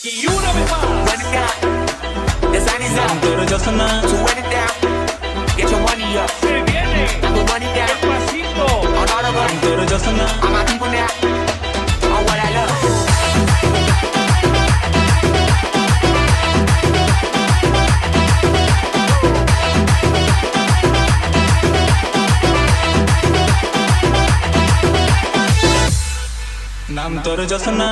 Y una vez más. Run it down. The sun is up. So run it down. Get your money up. Se viene. I'm gonna run it down. Despacito. On all of us. All my people now. On what I love. নাম তোর যশনা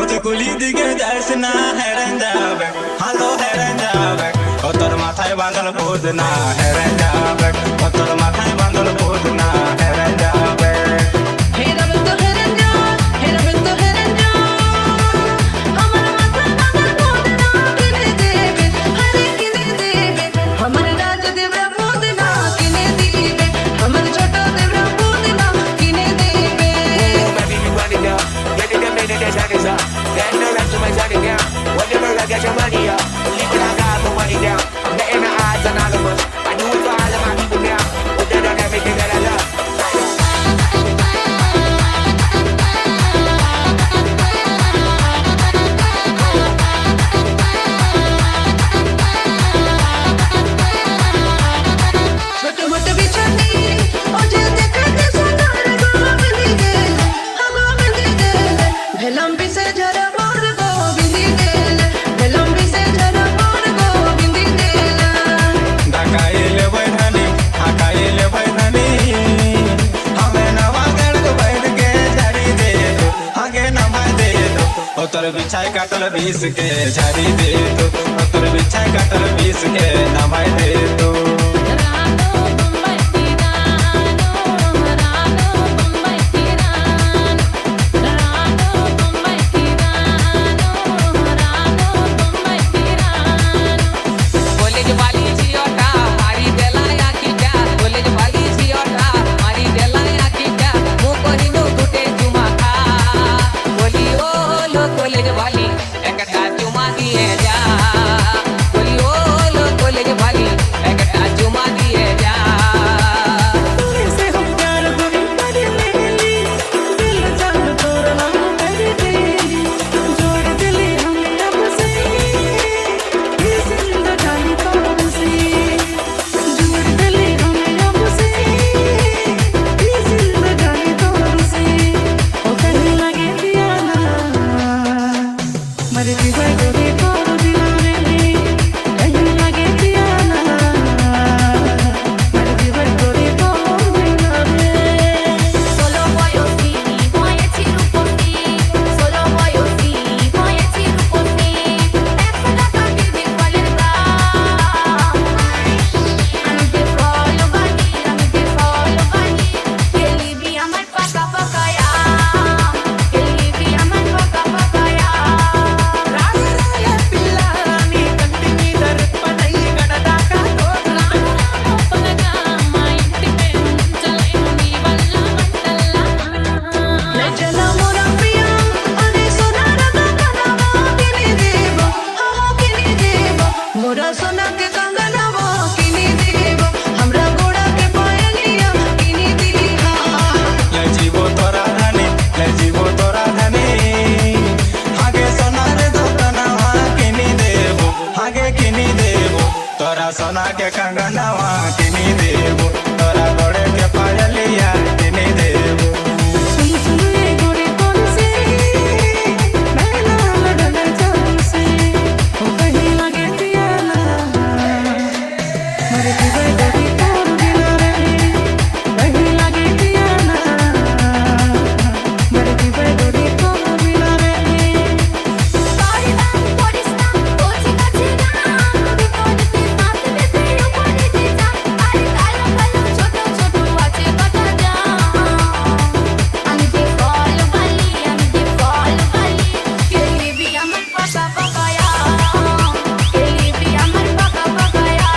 ওতে গুলি দিকে যাস না হেরেন যাবে হালো হেরেন যাবে ও তোর মাথায় বাঁধল বোঝ না হেরেন যাবে ও তোর মাথায় বাঁধল বোঝ না হেরেন যাবে Baby, you run it up. Get it up, minute, the sun is up. Get the rest of my sunny down. Whatever, I get your money up. Leave it, I got the money down. I'm letting the odds anonymous. I do it for all of my people now. Put that on everything that I love. लंबी से जरा मोर गोविंदी देल लंबी से जरा मोर गोविंदी देल ढकाइले बैठनी हकाइले बैठनी हमें नवा गड़ बैठ के झाड़ी दे दो आगे नवा दे दो ओ तोर बिछाई काटल 20 के झाड़ी दे दो ओ तोर बिछाई काटल 20 के नवा दे दो कॉलेज वाली जियोटा मारी देलाया की क्या कॉलेज वाली जियोटा मारी देलाया की क्या मु कहिनो टूटे चुमा खा बोली ओ लो कॉलेज वाली एकटा चुमा दिए जा बोली ओ लो कॉलेज वाली एकटा चुमा दिए जा से हम प्यार दूरी कर लेली दिल जान तोड़ना कर देली जोड़ दिली हम अब से ये जिंदगानी कब से जोड़ दिली हम अब से ये जिंदगानी कब से ओ कहीं लगे दियाना मरती है गोरी तोड़ दिला रे कहीं लगे दियाना मरती है गोरी तोड़ दिला रे Solo voglio sì, poi e ci rupo sì. Solo voglio sì, poi e ci rupo sì. E falla capire di qualità. Amiche voglio venire, amiche voglio venire. Che lì via mai poca poca ya. Che lì via mai poca poca ya. రాగరాయ పిల్లని కంటి మీద రెప్పనై గడదాకా తోటలా లెజల మొరపియా అనే సోనారద కనవో కిని దేవో హా కిని దేవో मोरा सोना के कंगनवो किनी देवो हमरा गोड़ा के पायलिया किनी दिहा ले जीवो तोरा धनी हागे सोनार दोकनवा किनी देबो हागे किनी देबो तोरा सोना के कंगनवा किनी देबो तोरा गोड़े के पायलिया किनी देबो सुन सुन ये गोरी कौन सी नैना लड़न जान से ओ कहीं लगे दियाना मरती है गोरी तोड़ दिला रे कहीं लगे दियाना मरती है गोरी तोड़ दिला रे Story bang, body slam, कोची काची गान बिकोडते मात में तेरो कोनी जीजा अरे कालो कालो छोटो छोटो वाचे बता जा amiche voglio balli che lì via mai poca poca ya che lì via mai poca poca ya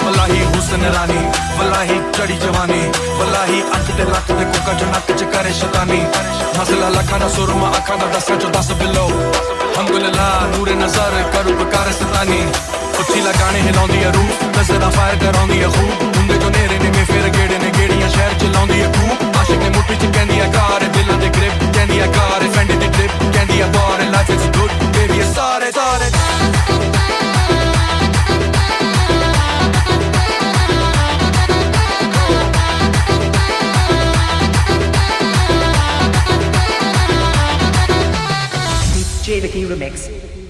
वल्लाही हुस्न रानी वल्लाही चढ़ी जवानी वल्लाही अख ते लख ते कोका जो नक च करे शैतानी मसला लखा दा सुरमा अखा दा 10 चो 10 बिलो अल्हम्दुलिल्लाह नूरे नजर करू पुकार सतानी उच्ची लगाने हिलाउंदी है रूह नजर फायर कराउंदी है खूब मुंडे जो नेरे ने में फिर गेड़े ने गेड़ियां शहर चलाउंदी है खूब आशिक ने मुट्ठी च कहंदी है कार दिलां दे ग्रिप कहंदी है कार फैंडी दी ट्रिप कहंदी है बार life is good DJ the Key Remix.